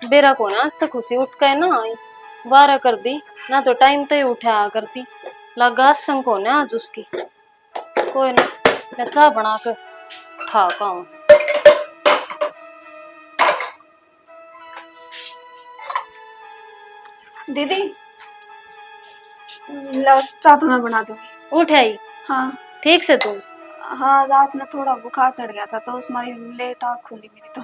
बेरा को ना आज तक खुशी उठ के ना आई 12 कर दी ना तो टाइम तो ही उठा करती लगा संग को ना आज उसकी कोई ना मैं चाह बना कर उठा पाऊं। दीदी लो चाह तो मैं बना दूंगी। उठ आई हाँ ठीक से तू। हाँ, रात में थोड़ा बुखार चढ़ गया था तो उसमें लेट आँख खुली मेरी तो।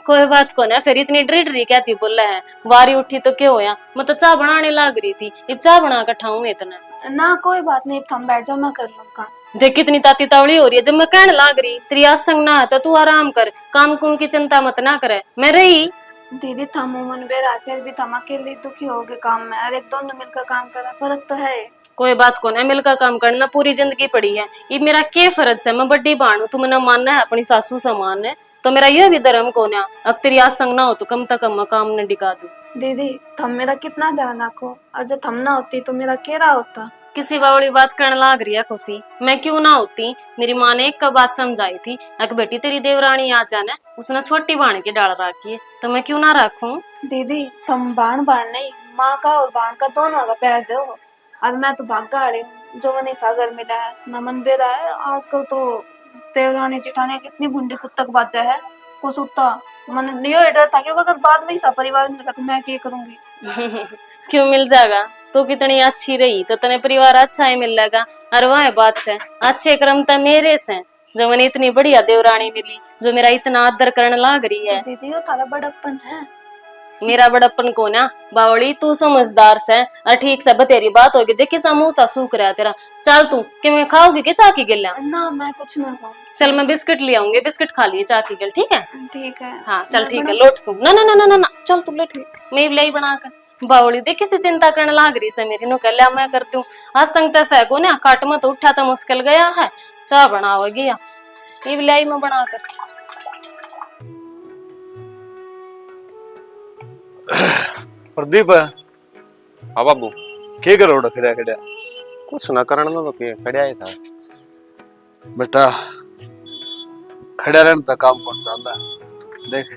कोई बात को ना फिर इतनी ड्री क्या थी बोल है बारी उठी तो क्या होया मैं तो चाह बनाने लाग रही थी अब चाह बना कर ठाऊं इतना। ना कोई बात नहीं, थम बैठ जाओ, मैं कर लूँ काम। देख कितनी ताती तावड़ी हो रही है जब मैं कहने लाग रही तेरी आज संग ना है तो तू आराम कर काम कुम की चिंता मत ना करे मैं रही। दीदी थम मन बेरा फिर भी थम अकेले दुखी हो गए काम में, अरे दोनों मिलकर काम करा फर्क तो है। कोई बात को ना मिलकर काम करना पूरी जिंदगी पड़ी है ये मेरा क्या फर्ज है मैं बड़ी बहन हूँ तुमने मानना है अपनी सासू समान है तो मेरा यह भी धर्म को ना अब तेरी आज संग ना हो तो कम तक कम काम न डिगा दू। दीदी थम मेरा कितना ध्यान रखो, अजय थम ना होती तो मेरा केरा होता। किसी बावड़ी बात करने लाग रही है खुशी मैं क्यों ना होती मेरी माँ ने एक का बात समझाई थी अक बेटी तेरी देवरानी आ जाना उसने छोटी बाण की डाल रखी है तो मैं क्यों ना रखूं। दीदी थम बाण बाण नहीं, माँ का और बाण का दोनों का प्यार दो। और मैं तो भाग्य वाली हूँ जो मैंने सागर मिला है, न मन बेरा है। आजकल तो देवरानी जिठानी कितनी भुंडी कुत्तक बाजा है को सुता मन यो डर था कि अगर बाद में ही सा परिवार मिलेगा तो मैं क्या करूंगी। क्यों मिल जाएगा तू कितनी अच्छी रही तो तेने परिवार अच्छा ही मिल जाएगा। अरे वह बात से अच्छे क्रम तो मेरे से जो मैंने इतनी बढ़िया देवरानी मिली जो मेरा इतना आदर करने लाग रही है। तो दीदी वो तारा बड़प्पन है। मेरा बड़प्पन को ना बावड़ी तू समझदार से और ठीक से बतेरी बात होगी देखी सा मुंह सा सूख रहा है तेरा। चल तू कि मैं खाओगी के चाकी गिल्ला ना मैं कुछ ना खाऊं। चल मैं बिस्किट ले आऊंगी बिस्किट खा लिए चाकी गिल ठीक है। ठीक है हाँ चल ठीक है लौट तू ना ना ना ना ना ना चल तू लेट मैं भी बना कर बावड़ी देख किसी चिंता करने लाग रही से मेरी नो कल्या मैं करती हूँ आज संगता से को ना काट मत उठा तो मुश्किल गया है चाह बनाओगी या ये भी लाई मैं बना कर। प्रदीप हाँ बाबू क्या करो खड़ा खड़ा कुछ ना करना तो के खड़िया ही था बेटा खड़ा रहने का काम कौन चाहता है देख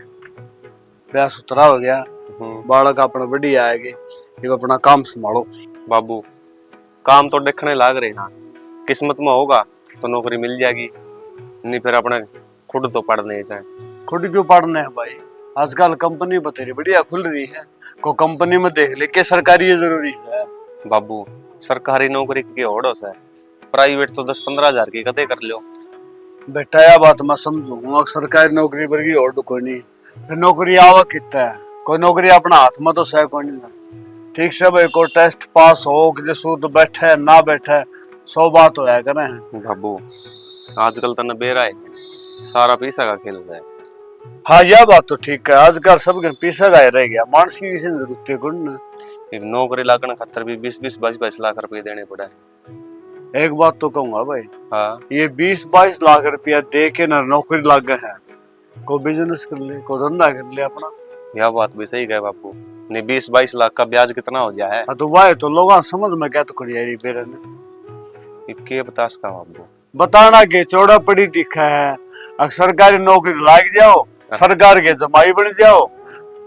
ब्याह सुतरा हो गया बालक अपना बढ़िया आएगी ये अपना काम संभालो। बाबू काम तो देखने लाग रहे ना किस्मत में होगा तो नौकरी मिल जाएगी नहीं फिर अपने खुद तो पढ़ने से खुद क्यों पढ़ने है भाई आजकल कंपनी बतेरी बढ़िया खुल रही है को कंपनी में देख ले के सरकारी ये जरूरी है। बाबू सरकारी नौकरी की होड़ो से प्राइवेट तो 10-15 हजार की कते कर लो। बेटा यह बात मैं समझूंगा सरकारी नौकरी पर की और कोई नहीं फिर नौकरी आवक कितना है कोई नौकरी अपना हाथ में तो सह कोई नहीं ठीक से भाई को टेस्ट पास हो कि सूद बैठे ना बैठे 100 बात हो जाए करे हैं। बाबू आजकल तो बेरा है सारा पैसा का खेल है। हाँ यह बात तो ठीक है आजकल सब पैसा का रह गया मानसिक की जरूरत है कुछ ना एक नौकरी लागने खातर भी 20-22 लाख रुपए देने पड़ा है। एक बात तो कहूंगा भाई हाँ ये 20-22 लाख रुपया दे के ना नौकरी लागे है को बिजनेस कर ले को धंधा कर ले अपना। यह बात भी सही है बापू नहीं 20-22 लाख का ब्याज कितना हो जाए तो भाई तो लोग समझ में क्या तो करिए बेरे ने के बता का बापू बताना के चौड़ा पड़ी दिखा है अगर सरकारी नौकरी लाग जाओ सरकार के जमाई बन जाओ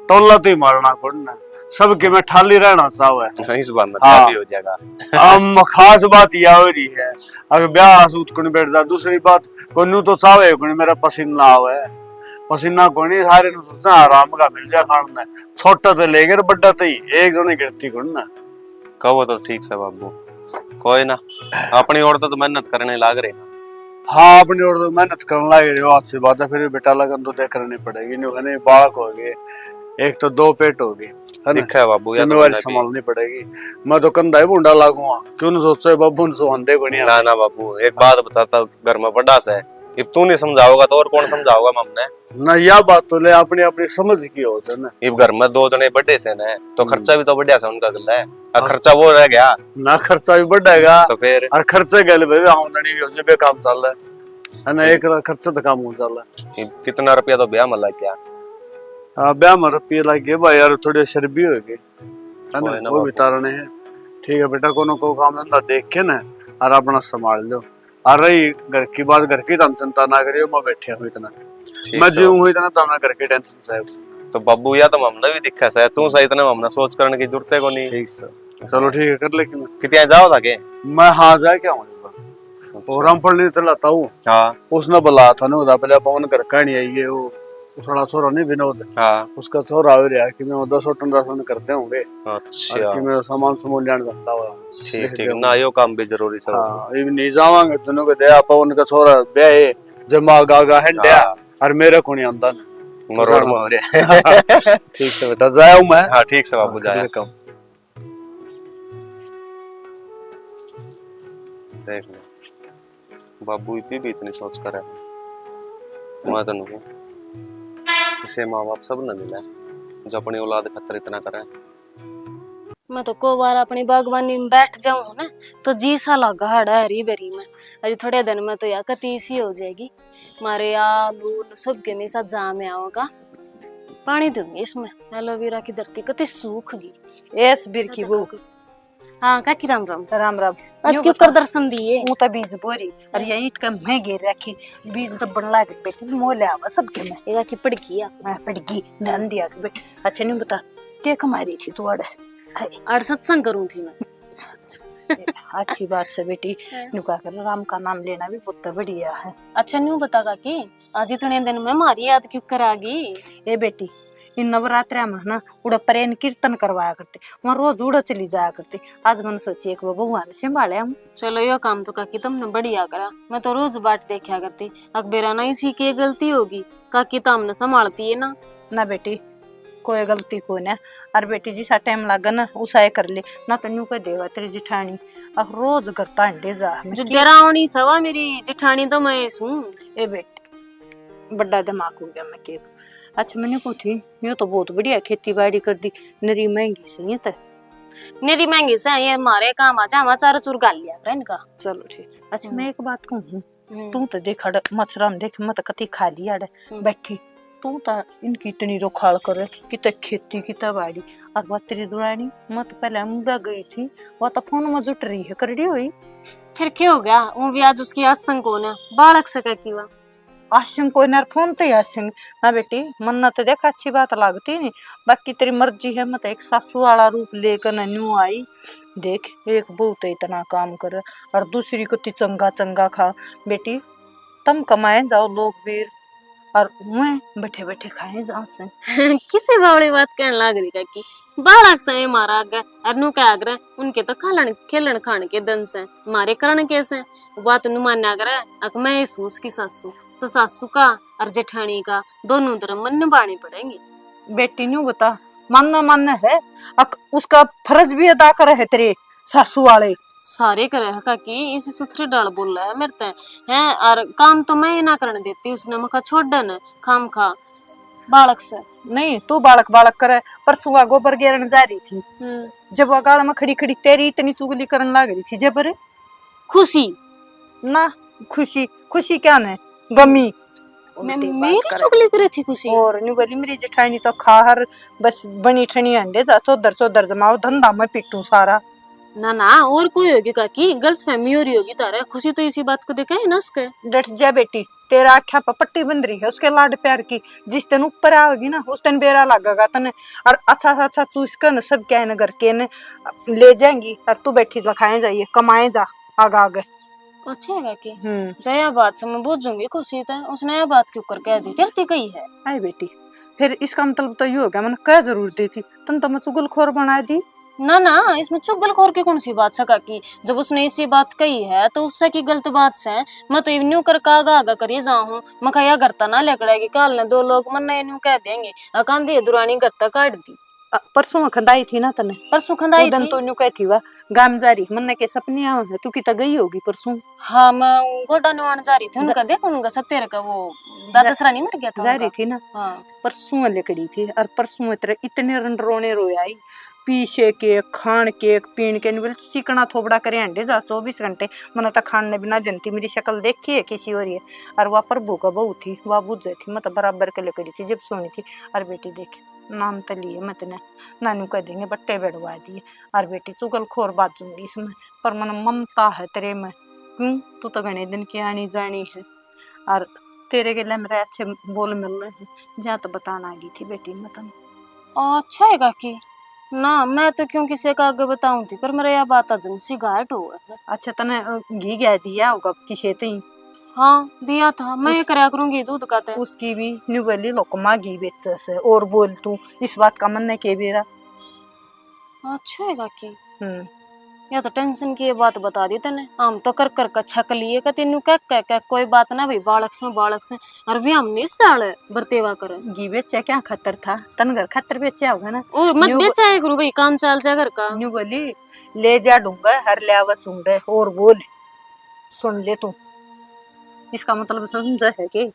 टोला तो ही मारना पड़ना सबके में ठाली रहना चाहे इस बात में हाँ। भी हो जाएगा। हम खास बात यह हो रही है अगर ब्याह सूत को बैठता दूसरी बात को नू तो चाहे को मेरा पसीना आवे पसीना को नहीं सारे सोचना आराम का मिल जाए खाना छोटा तो लेकर बड़ा तो ही एक जने गिरती को ना कहो तो ठीक से बाबू कोई ना अपनी ओर तो मेहनत करने लाग रहे ना। हाँ अपनी ओर तो मेहनत करने लगे रहे हो अच्छी बात है फिर बेटा लगन तो तय करनी पड़ेगी नहीं बालक हो गए एक तो 2 पेट हो गए है ना बाबू जिम्मेवारी संभालनी पड़ेगी मैं तो कंधा ही बूंडा लागूंगा क्यों सोचे बाबू सुहांदे बढ़िया ना ना बाबू एक बात बताता घर में बड़ा सा है अब तू नहीं समझाओगा तो और कौन समझाओगा हमने ना यह बात तो ले अपनी अपनी समझ की हो ना अब घर में 2 जने बड़े से ना तो खर्चा भी तो बढ़िया से उनका गला है और खर्चा वो रह गया ना खर्चा भी बढ़ेगा तो फिर और खर्चे गल भाई आमदनी भी हो काम चल रहा है ना एक खर्चा तो काम हो चल रहा है कितना रुपया तो ब्याह में लग गया। हाँ ब्याह में रुपये लग गए भाई यार थोड़े शर्बी हो गए है ना वो भी तारने है ठीक है बेटा को काम धंधा देख के ना और अपना संभाल लो और रही घर की बात घर की तुम चिंता ना करियो मैं बैठे हूँ इतना मैं जीव हूँ इतना तो घर की टेंशन साहब तो बाबू या तो हमने भी दिखा सै तू सही इतना हमने सोच करने की जरूरत है को नहीं। ठीक सर चलो ठीक है कर लेकिन कितने जाओ ताके मैं हाँ जा क्या हूँ और हम पढ़ने तो लाता हूँ। हाँ उसने बुला था ना उदा पहले पवन घर का नहीं आई है वो उसड़ा छोरा नहीं विनोद हाँ उसका छोरा हो रहा कि मैं 10-15 करते होंगे अच्छा और कि मैं सामान समून लेने जाता हुआ ठीक ठीक ना यो काम भी जरूरी सर। हाँ ये नहीं जावांगे दोनों को दया पवन का छोरा ब्याह जमा गागा हंडया और मेरे को नहीं आंदा ना मरोड़ में हो रहा ठीक से बेटा जाया हूँ मैं। हाँ ठीक से बाबू जाया देख ले बाबू भी इतनी सोच कर है मैं तो नहीं इसे माँ बाप सब न दिला जो अपनी औलाद खतर इतना करे। मैं तो को बार अपनी बागवानी में बैठ जाऊं ना तो जी सा लगा हड़ा हरी भरी में अरे थोड़े दिन में तो या कती सी हो जाएगी। मारे आलू सब के में साथ जा में आओगा पानी दूंगी इसमें एलोवेरा की धरती कती सूख गई। एस बीर की वो हाँ काकी राम राम राम राम आज क्यों कर दर्शन दिए वो तो बीज बोरी और ये ईट का मैं घेर रखी बीज तो बनला के बेटी मोले आवा सब के मैं एगा की पड़ किया मैं पड़गी ध्यान दिया के बेटी। अच्छा नहीं बता क्या कमा रही थी तू अड़े और सत्संग करूं थी मैं। अच्छी बात से बेटी नुका कर राम का नाम लेना भी बहुत बढ़िया है। अच्छा न्यू बता काकी आज इतने दिन में मारी याद क्यों करागी। ए बेटी इन नवरात्रा में ना उड़ा प्रेन कीर्तन करवाया करते वहाँ रोज उड़ा चली जाया करते आज मन सोची एक भगवान संभाले हम। चलो यो काम तो काकी तुमने बढ़िया करा मैं तो रोज बाट देखा करती अकबेरा ना इसी की गलती होगी काकी तो हमने संभालती है ना बेटी कोई गलती को ना और बेटी जिसा टाइम लगा ना उसा कर ले ना तो न्यू कह देगा तेरी जिठानी अब रोज करता अंडे जा जो डरावनी सवा मेरी जिठानी तो मैं सूं। ए बेटी बड़ा दिमाग हो गया मैं के। अच्छा मैंने पूछी ये तो बहुत बढ़िया खेती बाड़ी कर दी नरी महंगी से ये तो मेरी महंगी से ये हमारे काम आ जा हमारा चार चूर गाल लिया कर इनका। चलो ठीक। अच्छा मैं एक बात कहूँ तू तो देख मच्छरम देख मत कति खा लिया बैठी तू तो इनकी इतनी रोखाल करे कि खेती की बाड़ी और वह तेरी दुरानी मत पहले मुड़ा गई थी वह तो फोन में जुट रही है करड़ी हुई फिर क्या हो गया वो भी आज उसकी आसंग को ना बालक सका की वा आशंग कोई ना फोन तो आशंग ना बेटी मन तो देख अच्छी बात लगती नहीं बाकी तेरी मर्जी है मत एक सासू वाला रूप लेकर न्यू आई देख एक बहू तो इतना काम करे और दूसरी को चंगा चंगा खा बेटी तुम कमाए जाओ लोग वीर और मैं बैठे बैठे खाए जाओ से किसी बावड़ी बात कहने लग रही काकी बालक से मारा गया अनु क्या आग्रह उनके तो खालन खेलन खान के दन से मारे करण कैसे वह तो नुमान आग्रह अक मैं सूस की सासू तो सासू का और जेठानी का दोनों तरफ मन निभाने पड़ेंगे। बेटी न्यू बता मानना है उसका फर्ज भी अदा करे है तेरे सासू वाले सारे करे है काकी इसी सुथरे डाल बोल रहा है मेरे ते हैं और काम तो मैं ना करने देती उसने मका छोड़ न खाम खा बालक से नहीं तू बालक बालक करे परसों वह गोबर गिरन जा रही थी जब वह गाल में खड़ी खड़ी तेरी इतनी चुगली करने लग रही थी जब खुशी ना खुशी खुशी क्या ने गमी मेरी चुगली करे थी खुशी और न्यू गली मेरी जेठानी तो खाहर बस बनी ठनी अंडे जा चौधर जमाओ धंधा में पिटू सारा ना और कोई होगी काकी गलत फहमी हो रही होगी तारा खुशी तो इसी बात को देखा है ना उसके डट जा बेटी तेरा आख्या पर पट्टी बंद रही है उसके लाड प्यार की जिस दिन ऊपर आओगी ना उस दिन बेरा लगेगा तने और अच्छा चूस कर सब क्या नगर के ने ले जाएंगी और तू बैठी लखाए जाइए कमाए जा आगे अच्छा है काकी जया बात से मैं बूझूंगी खुशी था उसने यह बात क्यों कर कह दी तेरती कही है आई बेटी फिर इसका मतलब तो ये हो गया मैंने क्या जरूरत दी थी तुम तो मैं चुगलखोर बना दी ना इसमें चुगलखोर की कौन सी बात सका की जब उसने इसी बात कही है तो उससे की गलत बात से मैं तो न्यू कर आगा करिए जाऊँ मैं कहा करता ना लेकड़ेगी कल ने दो लोग मन न्यू कह देंगे अकांधी दुरानी करता काट दी परसों खंदाई थी ना तने परसों खंदाई थी तो न्यू कहती वा गाम जा रही मन के सपने आवे है तू की तो गई होगी परसों। हाँ मैं गोडा निवाण जा रही थी उनका देख उनका सत्तेर का वो दादसरा नहीं मर गया था जा रही थी ना हाँ परसों लेकड़ी थी और परसों इतने रोने रोयाई पीछे के खान के पीन के बोले चिकना थोबड़ा करे अंडे जा 24 घंटे मैंने तो खाने बिना जनती मेरी शक्ल देखी है किसी हो रही है और वह प्रभु का बहू थी वह बुझ थी मतलब बराबर के लकड़ी थी जब सोनी थी और बेटी देखे नाम तो लिए मत ने नानू कह देंगे बट्टे बैठवा दिए और बेटी चुगल खोर बाजूंगी इसमें पर मन ममता है तेरे में क्यों तू तो घने दिन की आनी जानी है और तेरे के लिए मेरे अच्छे बोल मिल रहे हैं, जहाँ तो बताना आ गई थी बेटी मैं तन। अच्छा है काकी ना, मैं तो क्यों किसी का आगे बताऊं थी, पर मेरे यह बात अजम सी घाट हुआ है। अच्छा तने घी गया दिया होगा किसे ते हाँ दिया था, मैं ये करया करूंगी दूध का ते। उसकी भी न्यू वाली लोकमा घी बेच से और बोल तू इस बात का मन नहीं के बेरा। अच्छा है काकी, हम्म या तो टेंशन की ये बात बता दी तने, हम तो कर कर छक लिए का तेनू कह कोई बात ना भाई, बालक से और भी हम नहीं डाले बरतेवा करे। घी बेचे क्या खतर था तन घर खतर बेचा होगा ना। और मत न्यू- बेचा करू भाई, काम चाल जा घर का। न्यू बोली ले जा डूंगा हर ले आवा चूंडे और बोल सुन ले तू, इसका मतलब समझ है कि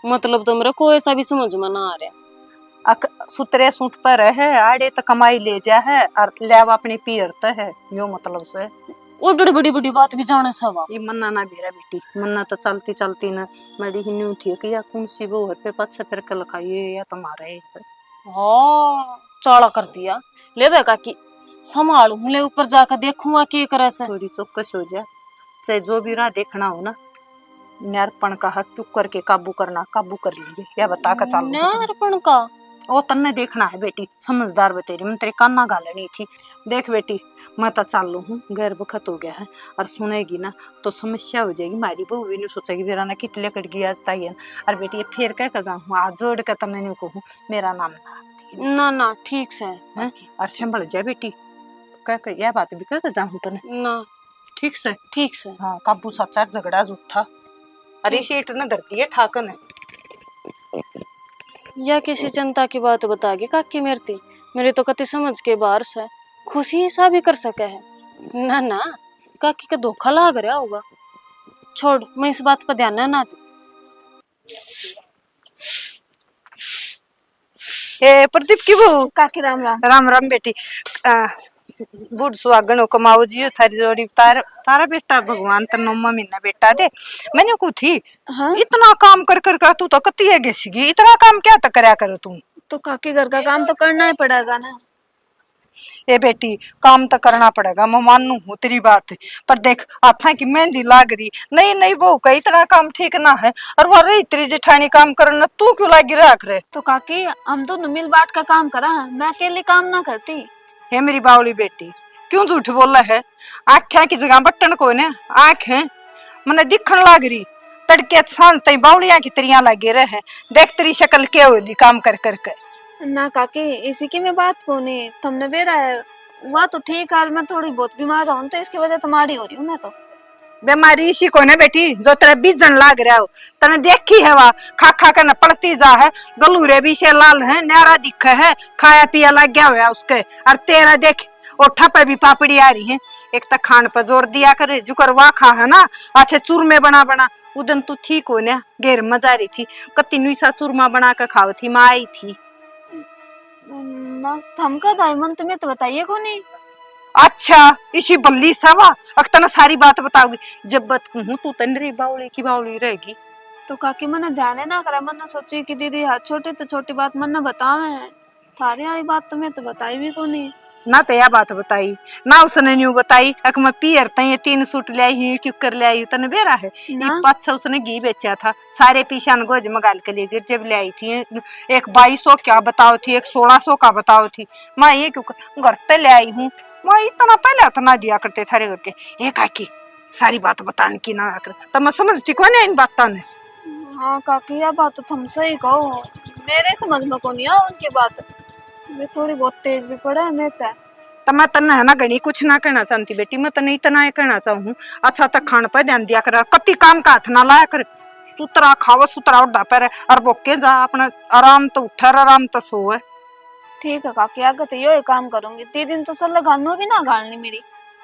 मतलब तो मेरे कोई सा भी समझ में ना आ रहा। अक सुतरे सूट पर है आड़े तो कमाई ले जा है और ले आवा अपनी पीरत है, यो मतलब से और बड़ी बड़ी बड़ी बात भी जाने सवा। ये मन्ना ना बेरा बेटी मन्ना तो चलती चलती ना मड़ी ही न्यू थी कि या कौन सी वो पे पछे फिर कल खाइए या तुम्हारे हाँ चाला कर दिया। ले बे काकी संभालू ले, ऊपर जाकर देखूंगा के करे से। थोड़ी चौकस हो जा, चाहे जो भी रहा देखना हो ना, न्यारपण का हक चुप करके काबू कर लिए या बता का चालू नारपण का ओ तन्ने देखना है बेटी, समझदार बतेरी मैं तेरे कान्ना गालनी थी। देख बेटी मैं तो चालू हूँ, घर बखत हो गया है और सुनेगी ना तो समस्या हो जाएगी, मारी बहू भी नहीं सोचेगी मेरा ना कितले कट गया ताई। और बेटी ये फिर कह जाऊँ आज जोड़ कर तन्ने नहीं कहूँ मेरा नाम ना ना ठीक से है और संभल जा बेटी, कह यह बात भी कह जाऊँ तने ना ठीक से। ठीक से हाँ काबू सच्चा झगड़ा झूठा अरे सीट न धरती है ठाकन है। या किसी चिंता की बात बतागी काकी मेरी तो कति समझ के बाहर से, खुशी सा भी कर सके है ना ना, काकी का धोखा लाग रहा होगा। छोड़ मैं इस बात पर ध्यान ना दूं। ए प्रदीप की बहू काकी राम राम। राम राम बेटी। बूढ़ सुहागन हो कमाओ जी थारी जोड़ी तारा बेटा भगवान तर नौमा महीना बेटा दे मैंने को थी। हाँ? इतना काम कर कर का तू तो कती है गेसीगी, इतना काम क्या तो करया करो तुम। तो काकी घर का काम तो करना ही पड़ेगा ना। ए बेटी काम तो करना पड़ेगा, मैं मानू हूँ तेरी बात, पर देख आथा की मेहंदी लाग रही नहीं नहीं बहू का इतना काम ठीक ना है और वो रही तेरी जेठानी काम करना तू क्यों लागी रख रहे। तो काकी हम दोनों मिल बांट का काम करा, मैं अकेले काम ना करती। हे मेरी बावली बेटी क्यों झूठ बोला है, आख्या की जगह बटन को ने आंख है मने दिखन लाग रही तड़के सांझ तई बावलियां की तरियां लगे रहे, देख तेरी शक्ल क्या होली काम कर कर के। ना काकी इसी की मैं बात को नहीं, तुमने बेरा है वह तो ठीक है, मैं थोड़ी बहुत बीमार हूँ तो इसकी वजह तुम्हारी हो रही हूँ मैं तो। बीमारी इसी को ने बेटी जो तेरे बीजन लाग रहा हो तने देखी है वा खा खा कर न पड़ती जा है, गलूरे भी से लाल है न्यारा दिख है खाया पिया लग गया हुआ उसके, और तेरा देख ओठा पे भी पापड़ी आ रही है। एक तो खान पर जोर दिया करे जुकर वाह खा है ना अच्छे चूरमे बना बना, उदन तू ठीक हो ना घेर मजा रही थी कति नुईसा चूरमा बना कर खाओ थी माँ आई थी ना थमका दाई मन तुम्हें तो बताइए को नहीं। अच्छा इसी बल्ली सवा अख्तना सारी बात बताओगी जब बत हूँ तू तंडरी बावली की बावली रहेगी। तो काकी मैंने ध्यान ही ना करा, मैंने सोची कि दीदी हर छोटी तो छोटी बात मन बतावे, थारी वाली बात तुम्हें तो बताई भी को नहीं ना तो यह बात बताई ना उसने न्यू बताई अक मैं पियर तय 3 सूट ले आई हूँ क्यों कर ले आई तने बेरा है ना? ये पाँच उसने घी बेचा था सारे पीछान गोज मगाल के लिए जब ले आई थी एक 2200 क्या बताओ थी एक 1600 का बताओ थी, मैं ये क्यों घर ते ले आई हूँ मैं इतना पहले उतना दिया करते थारे घर के एक आकी सारी बात बताने की ना कर तो मैं समझती कौन है इन बातों ने। हाँ काकी यह बात तो तुम सही कहो, मेरे समझ में को नहीं आ उनकी बात, वे थोड़ी बहुत तेज भी पड़ा है मैं तो मैं तन्ने है ना गणी कुछ ना कहना चाहती बेटी, मैं तने इतना कहना चाहूँ अच्छा तक खान पर ध्यान दिया कर कति काम का हाथ ना लाया कर, सुतरा खाओ सुतरा उड़ा पर और बोके जा अपना आराम तो उठा आराम तो सो है। ठीक है काकी आगे तो यो काम करूंगी, 3 दिन तो सल्ला घालनो भी ना घालनी मेरी।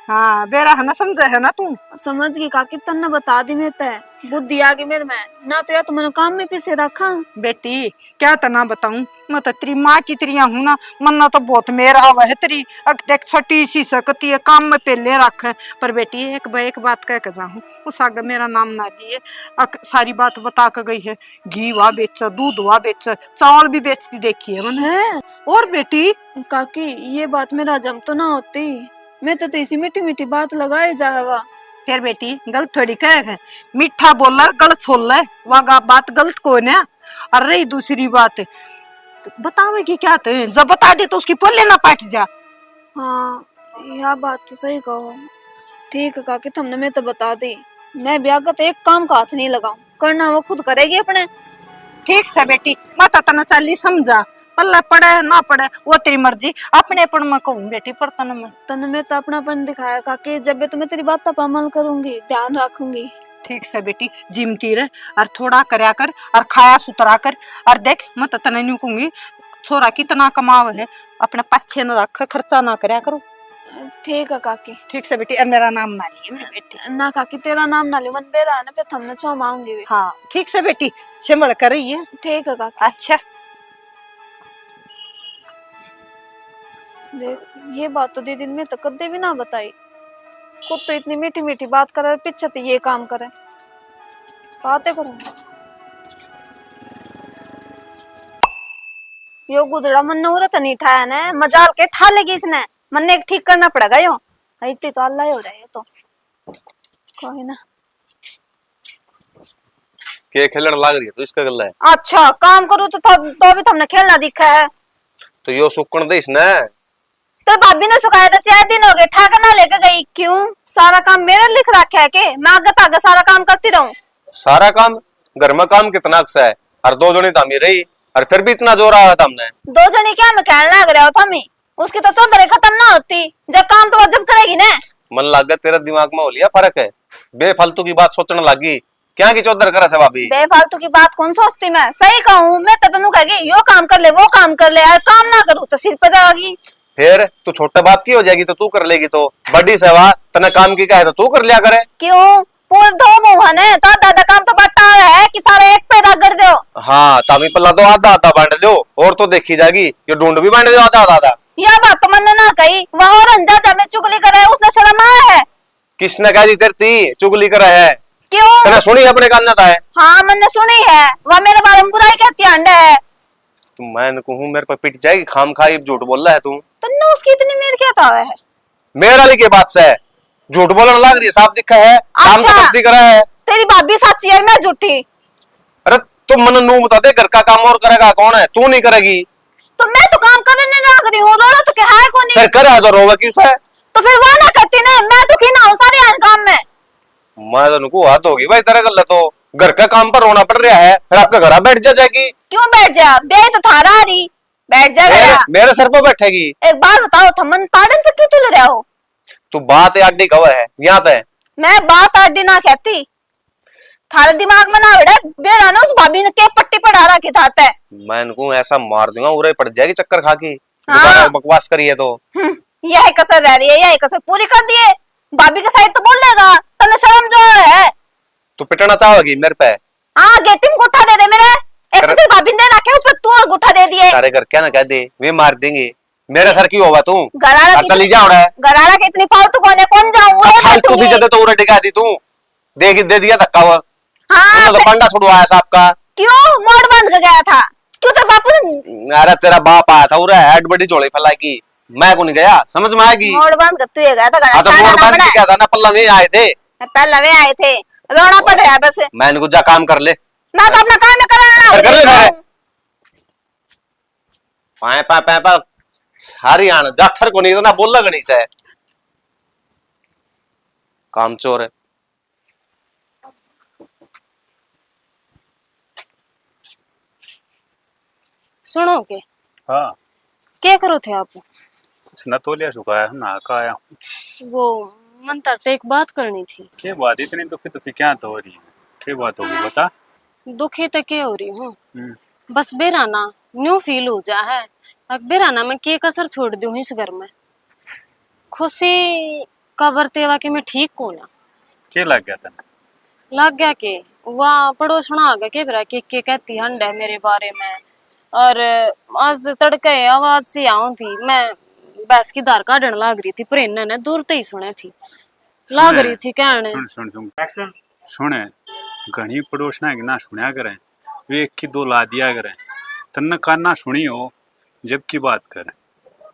हाँ बेरा है ना समझे है ना तू समझ गई काकी तन्ने बता दी मैं तय बुद्धि आ गई मेरे में ना, तो या तो मैंने काम में पीछे रखा। बेटी क्या तना बताऊं मैं तो तेरी माँ की तरिया हूँ ना, मन्ना तो बहुत मेरा हुआ है तेरी अक देख छोटी सी सकती है काम में पहले रख है, पर बेटी एक बात कह के जाऊँ उस आगे मेरा नाम ना लिए अक सारी बात बता के गई है, घी वा बेच दूध वा बेच चावल भी बेचती देखी है मैंने है और बेटी काकी ये बात मेरा जम तो ना होती, मैं तो इसी मीठी मीठी बात लगाए जा हवा। फिर बेटी गलत थोड़ी कहे, मीठा बोला गलत छोल है, वह बात गलत कौन है। और रही दूसरी बात, बतावे कि क्या थे, जब बता दे तो उसकी पोले ना पाट जा। हाँ यह बात तो सही कहो। ठीक है काकी, तुमने मैं तो बता दी, मैं ब्याह का तो एक काम का हाथ नहीं लगाऊं, करना वो खुद करेगी अपने। ठीक से बेटी, माता तना चाली समझा, पल्ला पड़े ना पड़े वो तेरी मर्जी, अपने अपन में कहूँ बेटी पर तन में। तने मैं तो अपनापन दिखाया काकी, जब भी तुम्हें तेरी बात पर अमल करूंगी, ध्यान रखूंगी। ठीक से बेटी, जिमती रह और थोड़ा करया कर और खाया सुतरा कर। और देख मैं तो तने नहीं कहूंगी छोरा कितना कमाव है, अपने पच्छे न रख, खर्चा ना करया करो। ठीक है काकी। ठीक से बेटी, और मेरा नाम ना लिए मेरी बेटी। ना काकी तेरा नाम ना लियो, मन बेरा है ना, फिर थमने चौम आऊंगी भी। हाँ ठीक से बेटी, संभल कर रही है। ठीक है काकी। अच्छा देख ये बात तो दीदी ने तो कदे भी ना बताई, खुद तो इतनी मीठी मीठी बात करे, पीछे तो ये काम करे, बातें करूँ। यो गुदड़ा मन ने तो नहीं ठाया ने, मजाल के ठा लेगी इसने, मन ने ठीक करना पड़ेगा यो। इतनी तो अल्लाह ही हो रहा है तो कोई ना। के खेलने लाग रही है तो इसका गल्ला है। अच्छा काम करूँ तो भी तुमने खेलना दिखा है। तो यो सुकण दे इसने। तो भाभी ने सुखाया था, 4 दिन हो गए, ठाकर ना लेकर गई। क्यों? सारा काम मेरा लिख रखा है के मैं आगे तागे सारा काम करती रहूं? सारा काम घर में काम कितना अक्सा है, और 2 जनी तामी रही, और फिर भी इतना जोर आया था हमने। 2 जनी क्या मैं कहने लग रहा हो थमी, उसकी तो चौधरी खत्म ना होती, जब काम तो वो जब करेगी ना। मन लाग तेरा दिमाग में हो लिया फर्क है, बेफालतू की बात सोचने लगी, क्या की चौधर करे से भाभी। बेफालतू की बात कौन सोचती, मैं सही कहूँ, मैं तो तनु कहेगी यो काम कर ले वो काम कर ले, और काम ना करूँ तो सिर पे जाएगी। फिर तू छोटे बाप की हो जाएगी तो तू कर लेगी, तो बड़ी सेवा तने काम की कहे तो तू कर लिया करे। क्यों? पूर दो मुंह ने तो दादा काम तो बटा है कि सारे एक पे रगड़ दो। हाँ तामी पल्ला तो आधा आधा बांट लो, और तो देखी जाएगी ये ढूंढ भी बांट दो आधा आधा। यह बात तो मैंने ना कही, वह और अंजा में चुगली करे, उसने शर्म आया है। किसने कहा जी तेरी चुगली करे है? क्यों? तने सुनी अपने कान ना है? हाँ मैंने सुनी है, वह मेरे बारे में बुराई कहती है अंडा है। तो मैं कहूँ मेरे पर पिट जाएगी, खाम खाई झूठ बोल रहा है तू। तन्ने उसकी इतनी मेर क्या था है? मेरे वाली की बात से झूठ बोलने लग रही है, साफ दिखा है काम अच्छा, तो मस्ती करा है। तेरी भाभी सच्ची है, मैं झूठी। अरे तुम मन नू बता दे, घर का काम और करेगा कौन है? तू नहीं करेगी तो मैं तो काम करने लग रही हूँ, रोना तो क्या है को नहीं। फिर करे तो रोवे क्यों से? तो फिर वो ना करती ना, मैं तो की ना हूँ सारे हर काम में। मैं तो नुको हाथ होगी भाई तेरा गल, तो घर का काम पर रोना पड़ रहा है, फिर आपके घर बैठ जाएगी। क्यों बैठ जा, बे तो थारा आ रही, बैठ जा गया। मेरे सर पर बैठेगी। एक बात बताओ, थमन पाड़न पे क्यों तुल रहे हो? तू बात आडी कवा है यहाँ पे? मैं बात आडी ना कहती, थारे दिमाग में ना बेटा बेड़ा ना, उस भाभी ने के पट्टी पढ़ा रखी था। मैं इनको ऐसा मार दूंगा उरे पड़ जाएगी चक्कर खा के, हाँ। दोबारा बकवास करिए तो। यह कसर रह रही है, यह कसर पूरी कर दिए, भाभी के साइड तो बोल लेगा, तने शर्म जो है। तू पिटना चाहोगी मेरे पे? हाँ गेटिंग गुठा दे दे मेरे, एक तो तेरी भाभी ने रखे उस पे तू और गुठा दे दिए। सारे घर क्या ना कह दे, वे मार देंगे। मेरे सर क्यों होगा तू? गरारा चली जा रहा है, गरारा के इतनी फालतू कौन जाऊं रे फालतू थी जदे तो उरे टिका दी तू, दे दिया धक्का हुआ। हाँ तो पंडा छुड़वाया साहब का। क्यों? मोड़ बंद कर गया था क्यों? तेरे बापू ने अरे तेरा बाप आया था उरे हेड बड़ी झोली फैलाएगी, मैं को नहीं गया, समझ में आएगी। मोड़ बंद कर तू, ये गया था हाँ तो मोड़ बंद क्या था ना, पल्ला में आए थे पहले वे आए थे, रोना पड़ रहा है बस। मैं इनको जा काम कर ले, मैं तो अपना काम कर ले करना। पाए पा सारी आन जाथर को नहीं तो ना बोल लगा नहीं से काम चोर है। सुनो के हाँ क्या करो थे आप? कुछ न तो लिया सुखाया हम नहा का आया हूँ। वो मन तो एक बात करनी थी। क्या बात इतनी दुखी दुखी क्या तो हो रही है? क्या बात होगी बता। दुखी तो क्या हो रही हूँ, हम्म, बस बेराना न्यू फील हो जा है, अब बेराना मैं के कसर छोड़ दूँ इस घर में। खुशी का बरतेवा के मैं ठीक को ना क्या लग गया था? लग गया के वहाँ पड़ोसना आ गया के बरा के कहती हंड है मेरे बारे में। और आज तड़के आवाज से आऊं थी, मैं बस की दार काटने लाग रही थी, पर इन्होंने दूर ते ही सुने थी, लाग रही थी कहने। सुन सुन सुन एक्शन सुने, घनी पड़ोसना के ना सुनया करें, वे एक की दो ला दिया करें, तन्ने कान ना सुनी हो जबकि बात करें,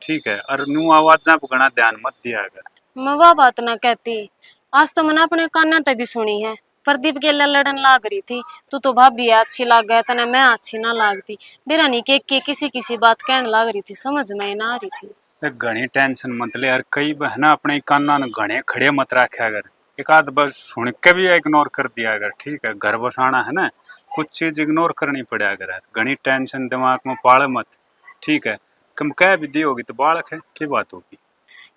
ठीक है? और न्यू आवाज ना पकड़ना ध्यान मत दिया कर। मैं वह बात ना कहती, आज तो मैंने अपने कान्ना तक भी सुनी है। प्रदीप के लिए लड़न लाग रही थी, तू तो भाभी अच्छी लाग गया तना, मैं अच्छी ना लागती। मेरा नहीं के किसी किसी बात कहने लाग रही थी, समझ में ना आ रही थी। ते घणी टेंशन मत ले यार, कई बहना अपने काना न घणे खड़े मत रखे, अगर एक आध बस सुन के भी इग्नोर कर दिया अगर, ठीक है। घर बसाना है ना, कुछ चीज इग्नोर करनी पड़े अगर यार, घनी टेंशन दिमाग में पाले मत, ठीक है। कम कह भी दी होगी तो बालक है, क्या बात होगी।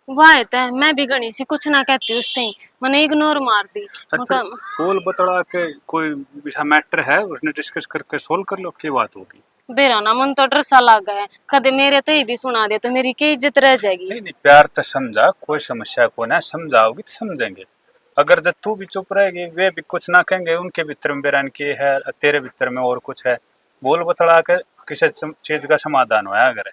वाह है, मैं भी गणी सी कुछ ना कहती उसने मैंने इग्नोर मार दी। अच्छा, बोल बतला के कोई ऐसा मैटर है उसने डिस्कस करके सोल्व कर लो, क्या बात होगी। बेरा ना मन तो डर सा लग गया है, कदे मेरे तो ही भी सुना दे तो मेरी क्या इज्जत रह जाएगी। नहीं नहीं, प्यार तो समझा, कोई समस्या को ना, समझाओगी तो समझेंगे। अगर जब तू भी चुप रहेगी वे भी कुछ ना कहेंगे, उनके भीतर में बेरान की है, तेरे भीतर में और कुछ है, बोल बतला के किसी चीज का समाधान होया अगर।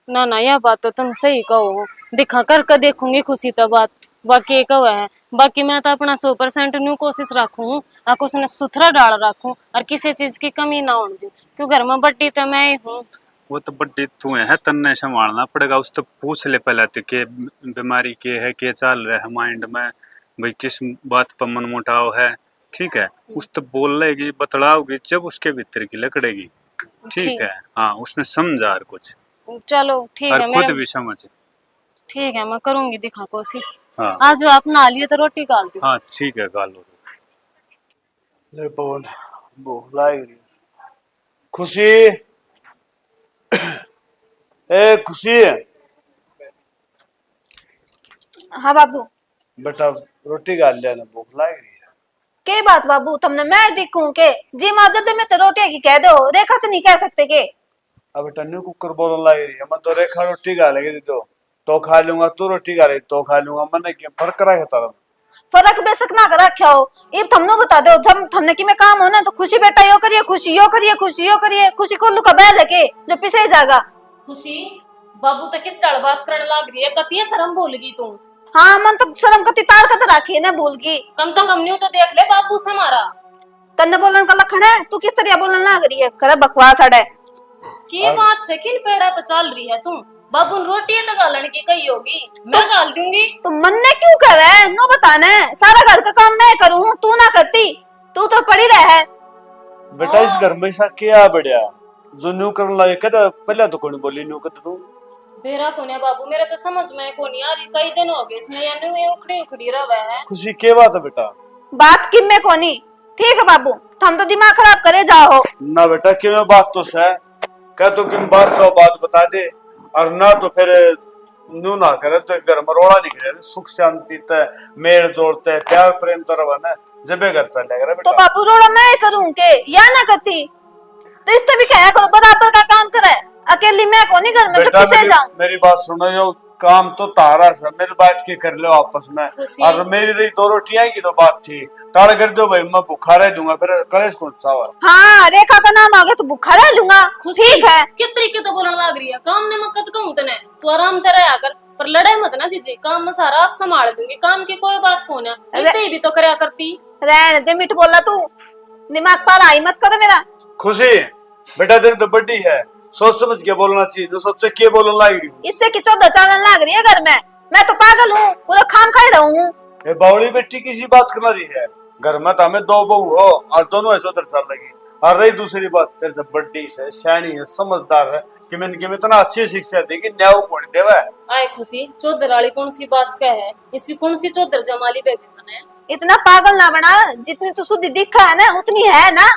ना ना, यह बात तो तुम सही कहो, दिखा कर देखूंगी खुशी तो बात बाकी कहो है। बाकी मैं तो अपना 100% न्यू कोशिश रखूं, आको उसने सुथरा डाल रखूं और किसी चीज की कमी ना होने दूं, क्यों घर में बड्डी तो मैं ही हूँ। वो तो बड्डी तू है, तन्ने संभालना पड़ेगा। उस तो पूछ ले पहले तो के बीमारी के है, के चल रहा है माइंड में, भाई किस बात पर मन मुटाव है, ठीक है। उस तो बोल लेगी बतलाओगी जब उसके भीतर की लकड़ेगी, ठीक है। हाँ, उसने समझा और कुछ, चलो ठीक और है, खुद मेरा भी समझ। ठीक है, मैं करूंगी दिखा कोशिश। हाँ आज जो आप नहा लिए तो रोटी काल दो। हाँ ठीक है, गालो। ले पवन, भूख लाग रही है। खुशी, ए खुशी, हाँ बाबू। बेटा रोटी खा लिया ना, भूख लाग रही है। के बात बाबू, तुमने मैं दिखूं के जी माँ जल्दी में तो रोटी की कह दो, रेखा तो नहीं कह सकते के। अब बेटा न्यू कुकर बोलने लग रही है, मैं तो रेखा रोटी खा लेगी तो खा लूंगा, तू रोटी खा लेगी तो खा लूंगा, मैंने क्या फर्क रखा तारा। फर्क बेशक ना कर रखा हो, इब थमनो बता दो जब थमने की में काम हो ना तो खुशी बेटा यो करिए, खुशी यो करिए, खुशी यो करिए, खुशी को लुका बैल के जो पिसे जाएगा। खुशी बाबू तो किस डर बात करने लग रही है, कतिया शर्म भूल गई तू। हाँ मन तो शर्म कति तार कत राखी ना भूल की। कम तो कम न्यू तो देख ले बाबू से हमारा तन्ने बोलन का लखन है, तू किस तरह बोलन लग रही है, करे बकवास अड़े की बात से किल पेड़ा पे चल रही है तुम। बाबू रोटी तो गालन की कही होगी, मैं गाल दूंगी। तो मन ने क्यों करे नो बताना, सारा घर का काम मैं करूँ तू ना करती, तू तो पड़ी रहे। बेटा इस घर में ऐसा क्या बढ़िया जो न्यू करने लगे, कहता पहले तो कौन बोली न्यू कहता तू। बेरा को ने बाबू, मेरे तो समझ में को नहीं आ रही, कई दिन हो गए इसने यानी ये उखड़ी उखड़ी रहा है। खुशी क्या बात है बेटा। बात किम में कोनी, ठीक है बाबू थम तो दिमाग खराब करे जाओ। ना बेटा क्यों बात तो सह कह, तो किम बात सौ बात बता दे, और ना तो फिर न्यू ना करे तो घर में रोड़ा निकले, सुख शांति तय मेल जोड़ते प्यार प्रेम तो रवा जब घर चलेगा बेटा। तो बाबू रोड़ा मैं करूँ के या ना करती, तो इससे भी क्या करो बराबर का काम करे, अकेली मैं कोनी घर में जो पिसे जाऊं। मेरी बात सुनो, यो काम तो तारा है, मेरी बात के कर लो आपस में, और मेरी रही दो रोटियां की तो बात थी, टाड़ कर दो भाई, मैं भूखा रह दूंगा फिर कलेश कौन सा हुआ। हाँ रेखा का नाम आ गया तो भूखा रह लूंगा, ठीक है। किस तरीके तो बोलने लग रही है, काम ने मक्कत कहूं तने, तू आराम तेरा आकर पर लड़े मत ना जीजी, काम में सारा आप संभाल दूंगी, काम की कोई बात कौन है, इतने भी तो करया करती। रहने दे मिठ बोला तू, दिमाग पर आई मत करो मेरा। खुशी बेटा तेरी तो बड्डी है, सोच समझ के बोलना चाहिए, जो सोच के बोलने लग रही हूँ। इससे की 14 चालन लाग रही है घर में, मैं तो पागल हूँ, पूरा खाम खाई रहूं। ये बावली बेटी किसी बात करना रही है, घर में तो हमें दो बहू हो और दोनों ऐसे उधर चल लगी। और रही दूसरी बात, तेरे तो बड्डी है, सियाणी है, समझदार है, कि मैंने इतना अच्छी शिक्षा दी कि न्याय कौन देवा है। आए खुशी, चौधर वाली कौन सी बात का है, इसी कौन सी चौधर जमाली बेबी बने। इतना पागल ना बना, जितनी तू शुद्ध दिखा है ना उतनी है ना।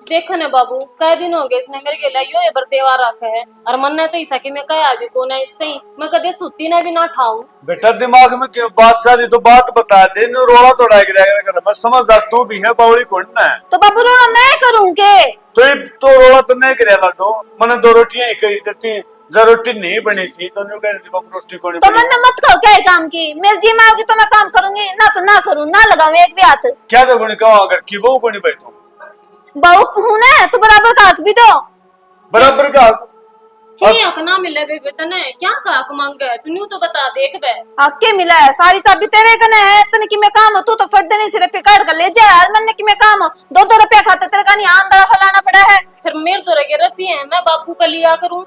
देखो ना बाबू, कई दिन हो गए इसने मेरे के लिए यो एबर त्योहार रखा है, और मन ने तो ऐसा कि मैं कह आगे को ना इससे मैं कदे सुती ने भी ना ठाऊं। बेटा दिमाग में क्यों बात सारी तो बात बता दे, नु रोड़ा तो डाग रहा कर, मैं समझदार तू भी है, बावली कौन ना है। तो बाबू रोना मैं करूं के, तो रोड़ा तो नहीं करे लाडो, मैंने दो रोटियां ही कही करती, जब रोटी नहीं बनी थी तो न्यू कह रही बाबू रोटी कौन तो मन मत कहो क्या काम की, मेरी जी माँ की तो मैं काम करूंगी, ना तो ना करूं, ना लगाऊं एक भी हाथ। क्या तो कोनी कहो अगर की बहू कोनी भाई तुम बहू हूं ना तो बराबर का हक भी दो। बराबर का की हक ना मिले बेबे तने, क्या का हक मांगे है तू, तो बता देख बे। हक के मिला है, सारी चाबी तेरे कने है, तने की मैं काम हो तू तो फट देने सिरे पे काट कर ले जा यार, मैंने की मैं काम हो 2-2 रुपया खाते तेरे का नहीं आंदरा फलाना पड़ा है। फिर मेरे तो रगे रपी है, मैं बापू का लिया करूं।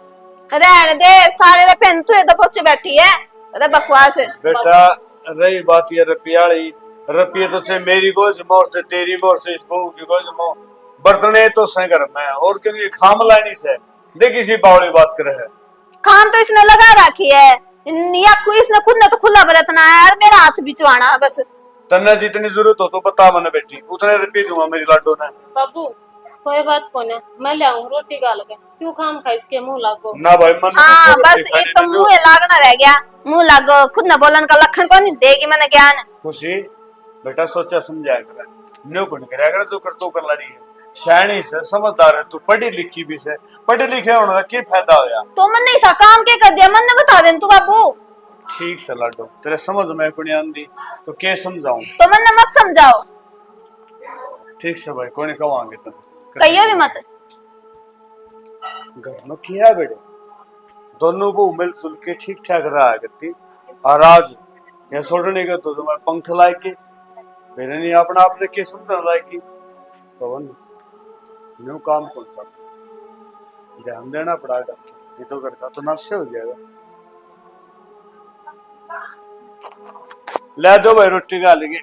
रहने दे, सारे रे पेन तू दबोच बैठी है, अरे बकवास। बेटा रही बात ये रुपया वाली, रुपये तो से मेरी गोज मोर से तेरी मोर से इस बहू की गोज मोर बर्तने तो से घर में और क्योंकि खाम लानी से देखी सी बावली बात करे है। खान तो इसने लगा रखी है, या कोई इसने खुद ने तो खुला बरतना है यार, मेरा हाथ बिचवाना बस। तन्ने जितनी जरूरत हो तो बता मैंने बेटी, उतने रुपये दूंगा मेरी लाडो ने। बाबू कोई बात को ना, मैं ले आऊं रोटी गाल के, क्यों काम खा इसके मुंह लागो। ना भाई मन हाँ बस एक तो मुंह लागना रह गया, मुंह लागो खुद न बोलन का लखन को नहीं देगी मैंने ज्ञान। खुशी बेटा सोचा समझाया कर, न्यू कौन करे अगर तू कर तो कर ला रही है, शैनी से समझदार है तू, पढ़ी लिखी भी से, पढ़े लिखे होने का क्या फायदा होया। तो मन नहीं सा काम के कर दिया, मन ने बता दे तू बाबू। ठीक से लाडो तेरे समझ में कोनी आंदी तो के समझाऊं। तो मन ने मत समझाओ। ठीक से भाई कोनी कवांगे तने कहियो भी मत। घर में किया है बेटे, दोनों को मिलजुल के ठीक ठाक रहा करती, और आज ये सोचने का तो मैं पंख लाए के मेरे नहीं अपना आपने के समझना लाए की पवन न्यू काम कौन सा ध्यान देना पड़ेगा, ये तो घर का तो नाश्ते हो जाएगा। ले दो भाई रोटी खा लेंगे।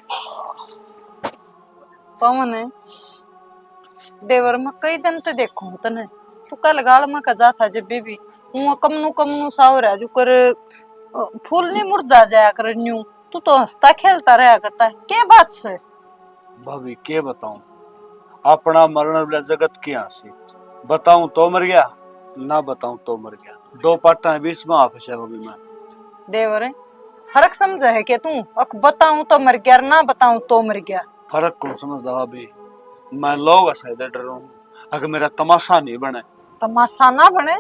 पवन है देवर में कई दिन तो देखो तने तू कल गाल में कजा था जब भी हूँ कमनू सा हो रहा जो कर फूल नहीं मुरझा जाया कर न्यू, तू तो हंसता खेलता रहा करता है, क्या बात से। भाभी के बताऊं, अपना मरण वाला जगत की हंसी, बताऊं तो मर गया ना बताऊं तो मर गया, दो पाटा है बीच में आपस है भाभी। मैं देवर है फर्क समझा है क्या तू, अक बताऊं तो मर गया ना बताऊं तो मर गया, फर्क कौन समझदा भाभी, मैं लोग ऐसे डर रहा हूँ अगर मेरा तमाशा नहीं बने। तमाशा ना बने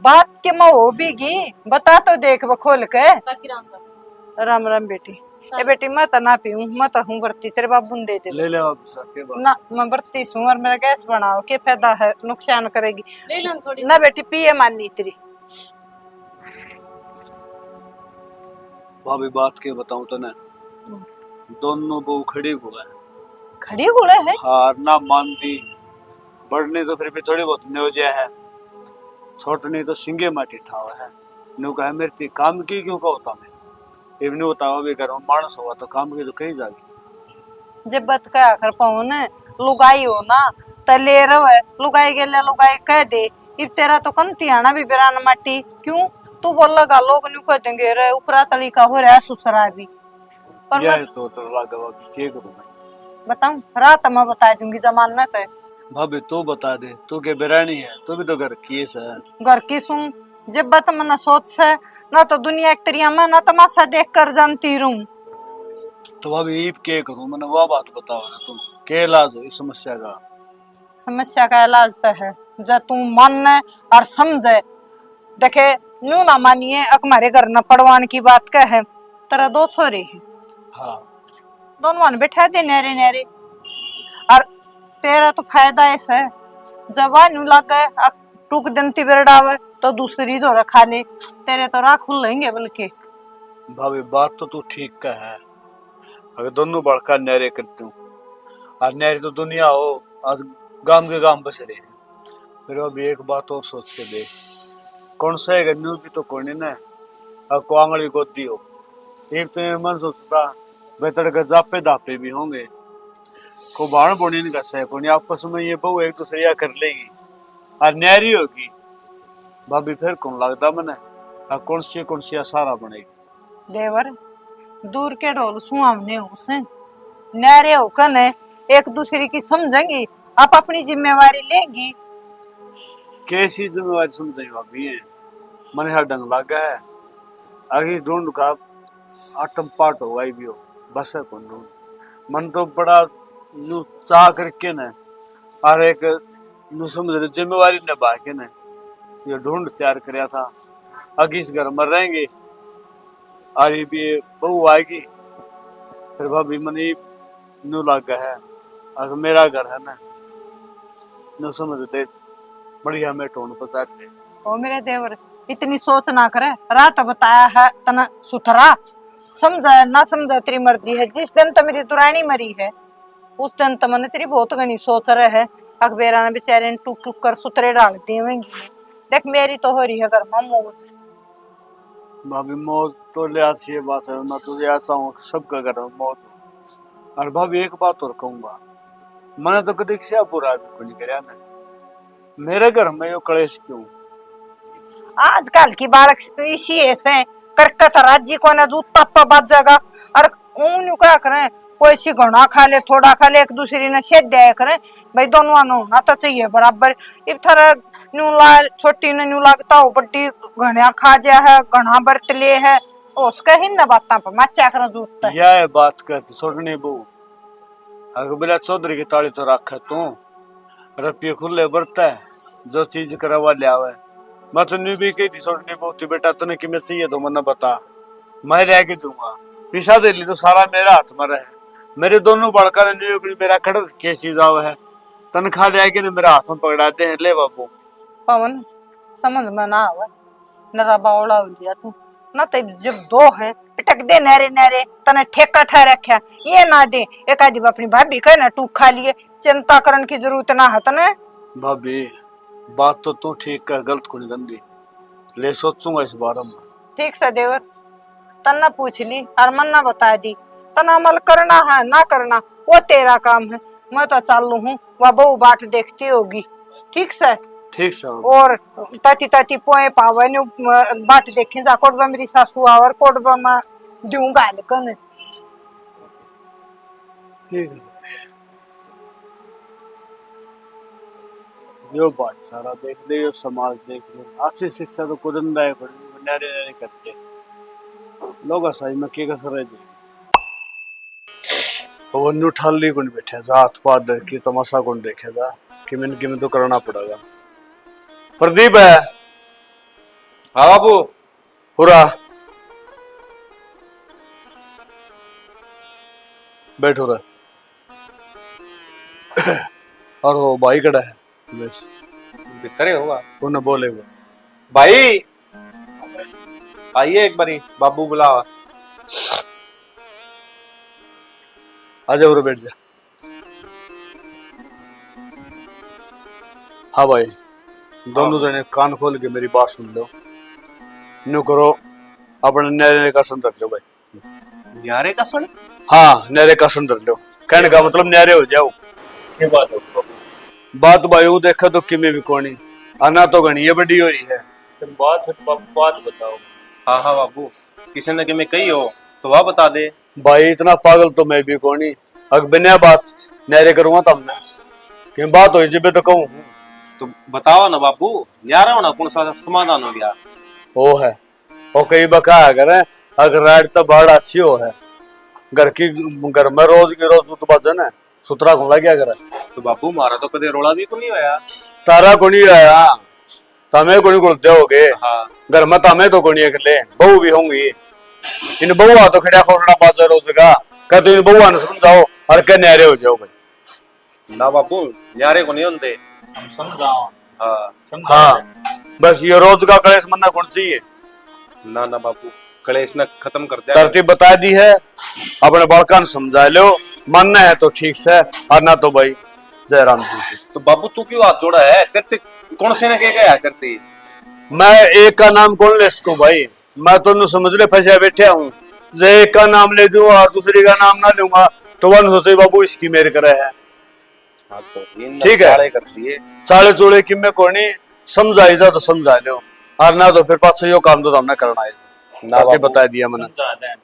बात के मैं हो भी गी, बता तो देख वो खोल के। काकी राम का राम राम बेटी, ए बेटी मैं तो ना पीऊं, मैं तो हूँ बरती, तेरे बाबू ने दे दे ले ले वापस के बात। ना मैं बरती हूँ और मेरा गैस बनाओ, क्या फायदा है, नुकसान करेगी। ले लन थोड़ी ना बेटी पिए माननी तेरी। भाभी बात के बताऊं तो ना, दोनों बहू खड़ी हुआ है, खड़ी घोड़े है हार ना मानती, बढ़ने तो फिर भी थोड़ी बहुत न्योजा है, छोटनी तो सिंगे माटी ठावा है, नु कहे मेरे काम की क्यों का होता मैं इवने बताओ भी करो मानस हुआ तो काम की तो कहीं जागी। जब बात का आखिर पाऊं ना लुगाई हो ना तले रहे लुगाई गेले लुगाई कह दे, इब तेरा तो कंती आना भी बिरान माटी क्यों, तू बोल लगा लोग न्यू कह देंगे रे ऊपरा तली का हो रहा है ससुरा भी। पर यह तो लगा भाभी के करूं मैं, बताऊं रात मैं बता दूंगी जमान में तो। भाभी तू बता दे, तू के बिरानी है, तू भी तो घर की है। घर की सुन जब बात मना सोच से ना तो दुनिया एक तरिया में ना तमाशा देख कर जानती रहूं। तो भाभी ईब के करूं मैंने वो बात बताओ ना, तुम के इलाज हो इस समस्या का। समस्या का इलाज तो है जब तू मन और समझे, देखे न्यू ना मानिए हमारे घर न पड़वान की बात का है, तेरा दो छोरे है हाँ दोनों ने बैठा दे नेरे नेरे, और तेरा तो फायदा ऐसा है जवान लगे टूक दंती बेरडावे तो दूसरी दो रखा ले, तेरे तो राख खुल लेंगे बल्कि। भाभी बात तो तू ठीक का है, अगर दोनों बड़का न्यारे करते हूँ और न्यारे तो दुनिया हो, आज गांव के गांव बस रहे हैं, फिर अभी एक बात और सोच के देख, कौन सा गन्नू की तो कोने ना अब को आंगली गोदी हो, एक तो ये मन सोचता बेहतर के जापे दापे भी होंगे, को बाण बोने का सह कोनी आपस में ये बहु एक दूसरे कर लेगी और न्यारी होगी, भाभी फिर कौन लगता मैंने कौन सी सारा बनेगी। देवर दूर के ढोल सुहावने उसे नारे होकर एक दूसरे की समझेंगी, आप अपनी जिम्मेवारी लेंगी। कैसी जिम्मेवारी समझे भाभी है, मन हर डंग लगा है, आगे ढूंढ का आटम पाट हो गई भी हो, बस है कौन ढूंढ मन तो बड़ा नू चाह करके न और एक नू समझ जिम्मेवारी निभा के न ये ढूंढ तैयार कराया था, आगे इस घर में रहेंगे और ये भी बहू आएगी, फिर भाभी मन नू लगा है, अगर मेरा घर है ना नू समझ दे बढ़िया में ढूंढ पता ओ मेरे देवर इतनी सोच ना करे, रात बताया है तना सुथरा समझा ना समझा तेरी मर्जी है, जिस दिन तो मेरी दुरानी मरी है उस दिन तो मैंने तेरी बहुत घनी सोच रहे है, अकबेरा ने बेचारे ने टूक टूक कर सुतरे डाल दिए, देख मेरी तो हो रही है घर में मौज। भाभी मौज तो ले आती है बात है, मैं तुझे आता हूँ सबका घर में मौज, और भाभी एक बात और कहूंगा, मैंने तो कभी किसी बुरा भी कोई नहीं कराया ना। मेरे घर में यो कलेश क्यों? आजकल की बालक इसी ऐसे करकत राज्य को ना जूता तो बच जाएगा। और उन क्या करें, कोई सी घना खा ले थोड़ा खा ले, एक दूसरे ने सेध दिया करें भाई, दोनों नो ना तो चाहिए बराबर। इब थारा न्यू ला छोटी ने न्यू लगता हो बड्डी घना खा जा है, घना बरत ले है, उसका ही ना बात पर मचा कर जूता है। यह बात कहती सोचनी बहू, अगर बिना चौधरी की ताली तो रखा तू रपिये खुले बरता है, जो चीज करवा ले आवे। मैं तो न्यू भी कही थी सोचनी बहू, तू बेटा तूने कि मैं चाहिए तो मना बता, मैं रह के दूंगा। पिछा दे ली तो सारा मेरा हाथ में रहे। मेरे दोनों बड़का ने न्यू मेरा खड़ के चीज आवे है, तनखा ले आके मेरा हाथ में पकड़ाते हैं। ले बाबू पवन समझ में ना आवा, नरा बावड़ा हो लिया तू ना। तो जब दो हैं पटक दे नहरे नहरे, तने ठेका ठा रखा ये ना दे। एक आदि अपनी भाभी कहे ना टूक खा लिए, चिंता करने की जरूरत ना है तने। भाभी बात तो तू ठीक कर, गलत को नहीं गंदी ले, सोचूंगा इस बारे में। ठीक से देवर, तना पूछ ली और मन ना बता दी, तना अमल करना है ना करना वो तेरा काम है। मैं तो चालू हूँ, वह बहु बाट देखती होगी। ठीक से ठीक से और ताती ताती पोए पावे नु बाट देखे जा कोडबा मेरी सासू आवर कोडबा में दूंगा लेकिन ठीक है। यो बात सारा देख ले, यो समाज देख ले, अच्छी शिक्षा तो कुदन दाए नारे नारे करके लोग सही में के कसर है। वो नु ठाली कौन बैठे जा, हाथ पात देख के तमाशा कौन देखेगा, कि मैंने तो करना पड़ेगा। प्रदीप है? हाँ बाबू। पूरा बैठो रहा। और वो भाई कड़ा है बस भीतर ही होगा। उन्हें बोलेगा भाई आइए एक बारी, बाबू बुलावा। आजा उरे बैठ जा। हाँ भाई, दोनों जने कान खोल के मेरी बात सुन लो। न्यू करो अपने नहरे का सन रख लो भाई। न्यारे का सुन? हाँ नहरे का सन रख लो, कहने का मतलब नहरे हो जाओ। क्या बात है? बात भाई वो देखा तो कि में भी कोनी आना तो गणी ये बड़ी हो रही है। बात है बाबू, बात बताओ। हाँ हाँ बाबू, किसी ने कि मैं कही हो तो वह बता दे। भाई इतना पागल तो मैं भी कोनी, अगर बिना बात नहरे करूंगा तब मैं कि बात हो जब तो कहूँ। तो बताओ ना बाबू, न्यारा होना कौन सा समाधान हो गया? वो है वो कई बका अगर है, अगर राइट तो बाढ़ अच्छी हो है, घर में रोज की रोज तो बात है ना, सुतरा खुला क्या करे। तो बाबू मारा तो कदे रोड़ा भी को नहीं होया। तारा को नहीं आया, तमें को नहीं गुलते होगे। हाँ घर में तमें तो को नहीं अकेले, बहू भी होंगी। इन बहुआ तो खड़ा खोटना बाजा रोज का कहते इन बहुआ ने समझाओ और कह न्यारे हो जाओ भाई। ना बाबू न्यारे को नहीं होते, हम समझाओ। हाँ हाँ बस ये रोज का कलेश मरना कौन चाहिए। ना ना बाबू, कलेश न खत्म कर दिया। तरतीब बता दी है, अपने बड़का ने समझा लो, मानना है तो ठीक से और ना तो भाई जय राम जी। तो बाबू तू क्यों हाथ जोड़ा है? करते कौन से ने कह गया करती? मैं एक का नाम कौन ले सकूं भाई, मैं तो समझ ले फंसा बैठा हूँ। जो एक का नाम ले दूं और दूसरी का नाम ना लूंगा तो वन सोचे बाबू इसकी मेरे करे है। हाँ तो ठीक है। सारे करती है। साले चूड़े की में कोनी समझाई जा तो समझा लो और ना तो फिर पास यो काम तो हमने करना है। ना बाकी बाबू, बता दिया मैंने।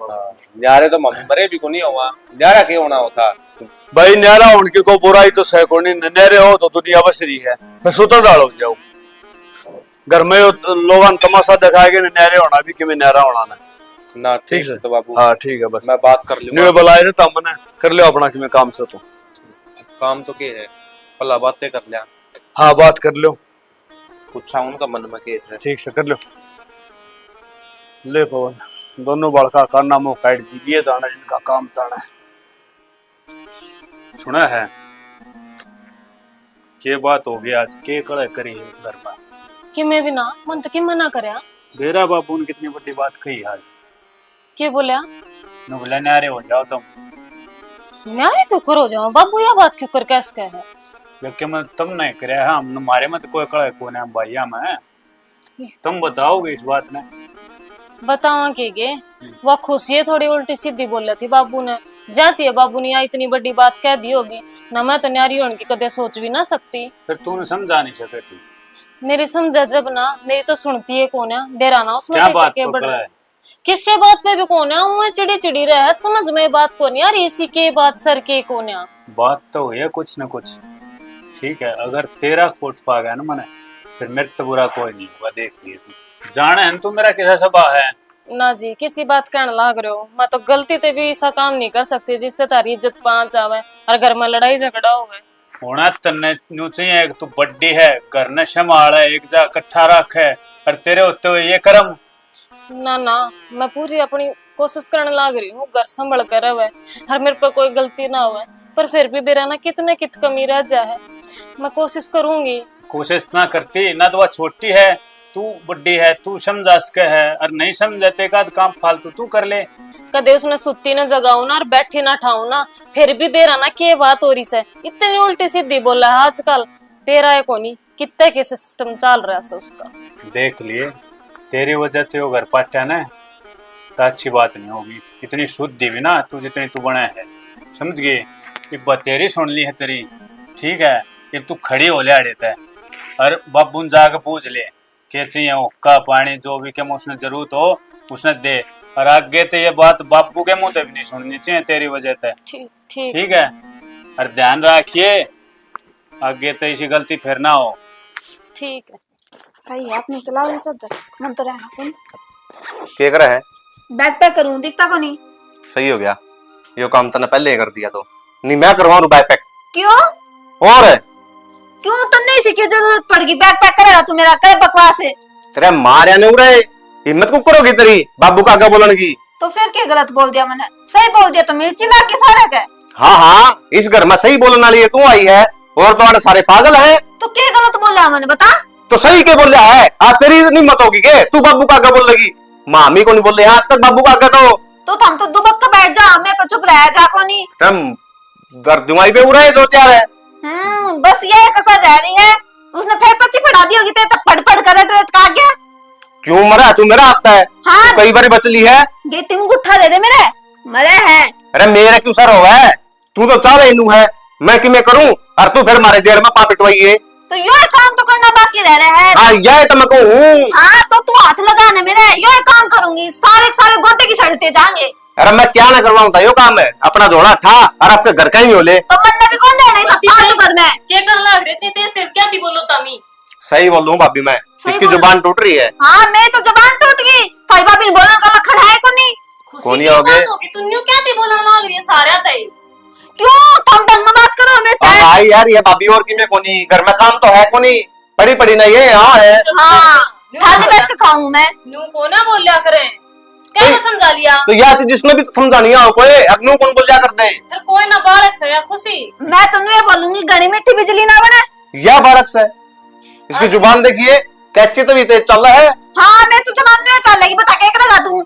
हाँ, न्यारे तो मम्मी मरे भी को नहीं हुआ, न्यारा क्यों होना होता? भाई न्यारा उनकी को बुराई तो सह कोनी, नहरे हो तो दुनिया बसरी है, फिर सुतर डालो जाओ। घर में लोग तमाशा दिखाएंगे नहरे होना भी कि मैं नहरा होना ना। ना ठीक है तो बाबू। हाँ ठीक है, बस मैं बात कर लूंगा। न्यू बुलाए थे तब मैंने कर लियो अपना कि मैं काम से तो काम तो के है, भला बातें कर लिया। हाँ बात कर लो, पूछा उनका मन में केस है। ठीक से कर लो। ले पवन दोनों बड़का का नामों काट दीजिए, जाना जिनका काम जाना है। सुना है के बात हो गई आज के कड़े करी है घर में कि मैं भी ना मन तो कि मना करया बेरा बापू ने कितनी बड़ी बात कही आज। के बोलिया नु बोला न्यारे हो जाओ तुम। न्यारे क्यों करो जाओ बाबू, यह बात क्यों कर कैसे कहे? जबकि मैं तुम नहीं करे, हम हमारे मत कोई कड़े को ने भैया मैं तुम बताओगे इस बात में? बतावा के गे वह खुशी थोड़ी उल्टी सीधी बोल रही थी बाबू ने, जाती है बाबू ने यहाँ इतनी बड़ी बात कह दी होगी ना, मैं तो न्यारी होने की कदे सोच भी ना सकती। फिर तूने समझा नहीं सके थी? मेरी समझा जब ना, मेरी तो सुनती है कौन है, डेरा ना उसमें क्या कैसे बात के को बड़ा करा है? किससे बात पे भी कौन है, वो चिड़ी चिड़ी रहा है, समझ में बात कौन यार, इसी के बात सर के कौन है। बात तो हुई है कुछ न कुछ, ठीक है। अगर तेरा खोट पा गया ना मने, फिर मेरे तो बुरा कोई नहीं हुआ। देख लिए तू जाने है तू मेरा कैसा सबा है ना जी, किसी बात कहने लाग रहे हो, मैं तो गलती ते भी ऐसा काम नहीं कर सकती जिससे तारी इज्जत पांच आवे और घर में लड़ाई झगड़ा होवे। होना तन्ने न्यू चाहिए, एक तू बड्डी है, घर ने संभाल है, एक जा इकट्ठा रख है, और तेरे होते हुए ये कर्म। ना ना, मैं पूरी अपनी कोशिश करने लाग रही हूँ घर संभल कर रहे और मेरे पे कोई गलती ना हो, पर फिर भी मेरा ना कितने कित कमी रह जा है। मैं कोशिश करूंगी। कोशिश ना करती ना, तो वह छोटी है, तू बड्डी है, तू समझा सके है, और नहीं समझते का काम फालतू तू कर ले। कदे उसने सुती ना जगाऊ ना और बैठी ना ठाऊ ना, फिर भी बेरा ना के बात हो रही से इतनी उल्टी सीधी बोला है आजकल। बेरा है कोनी कितने के सिस्टम चल रहा है उसका। देख लिए तेरी वजह से वो घर पाटा ना, तो अच्छी बात नहीं होगी। इतनी शुद्धि भी ना तू जितनी तू बना है, समझ गई? ये तेरी सुन ली है तेरी, ठीक है। ये तू खड़ी हो ले देता है और बाबू जाके पूछ ले क्या चाहिए, हुक्का पानी जो भी के उसने जरूरत हो उसने दे, और आगे तो ये बात बाबू के मुंह से भी नहीं सुननी चाहिए तेरी वजह से, ठीक ठीक ठीक है। और ध्यान रखिए आगे तो ऐसी गलती फिर ना हो। ठीक है। सही है, आपने चला लो चादर, मन तो रहना कौन। क्या कर रहा है? बैग पैक करूं, दिखता को नहीं। सही हो गया, यो काम तने पहले ही कर दिया तो नहीं मैं करवाऊं बैग पैक। क्यों और क्यों तन्ने इसी की जरूरत पड़गी, बैग पैक करेगा तू मेरा, करे बकवास है। तेरे मारिया नहीं उड़े, हिम्मत को करोगी तेरी बाबू का आगे बोलने की? तो फिर क्या गलत बोल दिया मैंने? सही बोल दिया तो मिर्ची ला के सारे के। हाँ हाँ, इस घर में सही बोलने वाली है तू आई है, और तुम्हारे सारे पागल हैं। तो क्या गलत बोला मैंने, बता। तो सही के बोल रहा है, आज तेरी इतनी हिम्मत होगी के तू बाबू का आगे बोल लगी? मामी को नहीं बोल रही आज तक बाबू का आगे तो थम तो दुबक का बैठ जा, मैं को चुप रह जा को नहीं। तुम घर दुआई पे उड़ा है दो चार है। बस ये कसर रह रही है, उसने फिर पच्ची पढ़ा दी होगी, तो पढ़ पढ़ कर लटका गया। क्यों मरा तू? मेरा आता है हाँ, कई बार बच ली है। गेटी में गुट्ठा दे दे मेरे, मरे है। अरे मेरा क्यों सर हुआ है? तू तो चाह रही है, मैं कि मैं करूं और तू फिर मारे जेल में पा पिटवाई है। तो यो काम तो करना बाकी रह रहा है। हाँ यह तो मैं कहूँ। हाँ तो तू हाथ लगाना मेरे, यो काम करूंगी, सारे सारे गोटे की सड़ते जाएंगे। अरे मैं क्या ना करवाऊँ था, यो काम है अपना झोला ठा और आपके घर का ही हो ले। तो मन ने भी कौन देना सब फालतू करना है। क्या कर लाग रहे इतनी तेज तेज, क्या थी बोलो तामी? सही बोल रहा हूँ भाभी मैं, इसकी बोल। जुबान टूट रही है। हाँ मैं तो जबान टूट गई, भाई भाभी ने बोलने का लखन है को नहीं। कौन ही हो गए? तू न्यू क्या थी बोलने लाग रही है सारे आते ही। क्यों तुम ढंग में बात करो मेरे। हाँ यार ये भाभी और की में कोनी, घर में काम तो है कोनी, पड़ी पड़ी नहीं है। हाँ है। हाँ थाली बैठ के खाऊं मैं। न्यू को ना बोलिया करे, क्या समझा लिया? तो यह चीज जिसने भी समझानी है कोई अब कौन बोल जा करते हैं। फिर कोई ना बालक से या खुशी। मैं तो ये बोलूंगी घड़ी मिट्टी बिजली ना बने। यह बालक से इसकी जुबान देखिए कैची तो भी तेज चल रहा है। हाँ मैं तो जबान में चलेगी, बता क्या करेगा तू।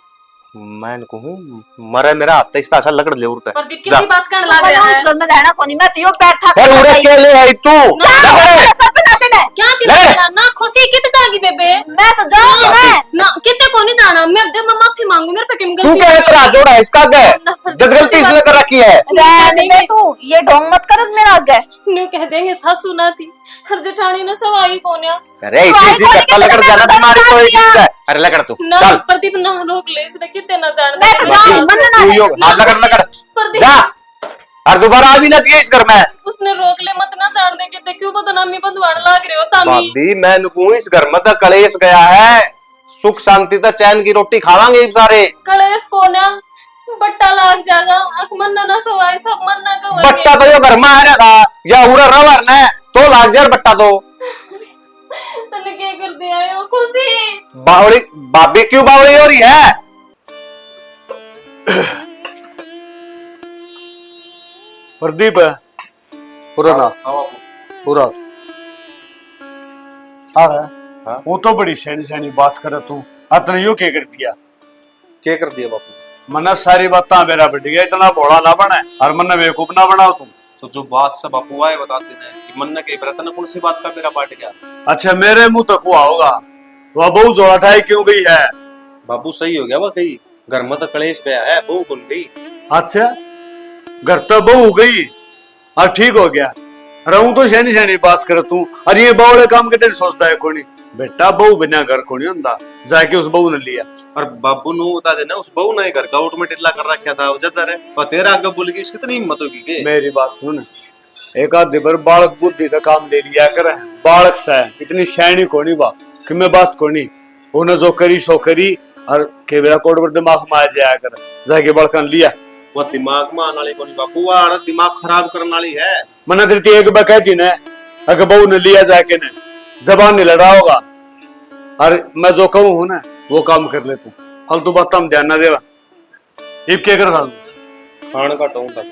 मैं कहूँ मरे मेरा हाथ इस तरह लकड़ ले उड़ता है। प्रदीप किसी बात करने लग मैं रहा है। उस घर में रहना कोनी, मैं तो यो बैठा फिर उड़े के ले आई तू सब पे नाचे दे। क्या तिला ना खुशी कित जागी बेबे? मैं तो जाऊंगी मैं। ना कितने को नहीं जाना, मैं दे मैं माफी मांगू, मेरे पे किम तू गलती क्या है तेरा जोड़ा है इसका आगे जब गलती इसने कर रखी है। रहने दे तू, ये ढोंग मत कर मेरा आगे। न्यू कह देंगे सासू ना थी, हर जेठानी ने सवाई कोन्या। अरे इसी चक्कर लकड़ जाना तुम्हारी तो एक चीज है। अरे लकड़ तू ना चल प्रदीप ना रोक ले, इसने कितने ना जान मैं तो जाऊं, मन ना तू यो हाथ लकड़ प्रदीप जा और दोबारा आ भी ना चाहिए इस घर में। उसने रोक ले, मत ना जान दे कितने क्यों बदनामी बदवान लाग रहे हो तामी। भाभी मैं नुकूं इस घर में तो कलेश गया है, सुख शांति तो चैन की रोटी खावांगे सारे। कलेश कोन्या बट्टा लाग जाएगा, अख मन ना सवाई सब मन ना कवर बट्टा तो यो घर में आ रहा था या उड़ा रहा ने तो लाग जाए बट्टा तो। तने क्या कर दिया है वो खुशी? बावड़ी भाभी क्यों बावड़ी हो रही है? प्रदीप है पूरा ना पूरा आ रहा है। वो तो बड़ी सैनी सैनी बात करे तू, अतने यू क्या कर दिया? क्या कर दिया बापू? मना सारी बात मेरा बढ़ गया, इतना भोला ना बने और मन बेवकूफ ना बनाओ तुम। तो जो बात सब बापू आए बताते हैं कि मन के बरतन कौन सी बात का मेरा पाट गया। अच्छा मेरे मुंह तक हुआ होगा, वह बहु जोड़ा ठाई क्यों गई है? बाबू सही हो गया वह कही घर में तो कलेश गया है, बहु कौन गई। अच्छा घर तो बहू गई और ठीक हो गया। रहूं तो शहनी शहनी बात कर तू, और ये बौले काम के तेरे सोचता है कोनी। बेटा बहू बिना घर कोनी होता, जाके उस बहू ने लिया। और बाबू नु बता देना, उस बहू ने घर का ऑटोमेटिक ला कर रखा था जदर है, और तेरा आगे बोल गई, इसकी कितनी हिम्मत होगी के? मेरी बात सुन, एक आधे बार बालक बुद्धि का काम ले लिया कर। बालक सा है, इतनी शहनी कोनी बा कि मैं बात कोनी। उन्हें जो करी सो करी, और के बेरा कोड पर दिमाग में आ जाया कर, जाके बड़कन लिया। वो दिमाग में आने वाली कोनी बाबू, वो दिमाग खराब करने वाली है। मना तेरी एक बार कहती न, अगर बहू ने लिया जाके न, जबान नहीं लड़ा होगा। और मैं जो कहूँ हूं ना वो काम कर ले तू, फालतू बात हम ध्यान ना देवा। इब क्या कर रहा खान का टों था,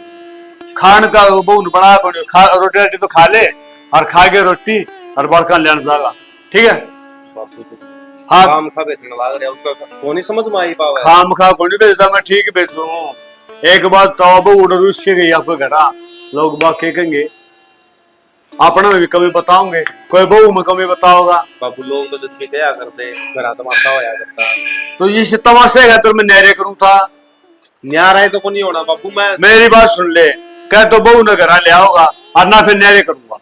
खान का बहू ने बना कोनी, खा रोटी रोटी तो खा ले, और खा के रोटी और बड़कन लेने जाएगा, ठीक है? बाबू तो हाँ, काम खा बेचने लग रहा है, उसका कोनी समझ में आई पावे। खाम खा कोनी बेचता, मैं ठीक बेचू। एक बात तो बहू उड़ रुस के गई आपके घर, लोग बात कहेंगे, अपना में भी कमी बताओगे, कोई बहू में कमी बताओगा। बाबू लोग तो जब भी गया करते घर तमाशा होया करता, तो ये तमाशे है तो मैं नहरे करूं था। न्यार आए तो को नहीं होना बाबू। मैं मेरी बात सुन ले, कह तो बहू ने घर ले आओगा, और ना फिर नहरे करूंगा।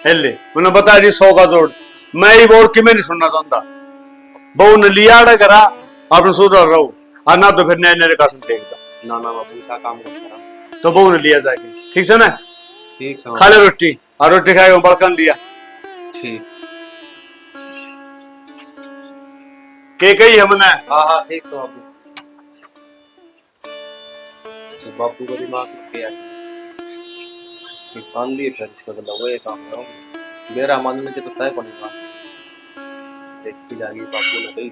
हेले मैंने बताया जी 100 का जोड़, मैं ही बोल कि मैं नहीं सुनना चाहता। बहू ने लिया करा, आपने सुधर रहो, और ना तो फिर नहरे का सुन देगा। ना ना बाबू ऐसा काम मत करा। तो बहू ने लिया जाके, ठीक है ना? ठीक है, खा ले रोटी, और रोटी खाएगा बड़कन लिया। ठीक। के कही हमने? हाँ हाँ ठीक है बाबू। तो बाबू को दिमाग में क्या है कि कान दिए फिर इसका तो वो ये काम करो, मेरा मानने के तो सही पड़ेगा। देखती जाएगी बाबू ने,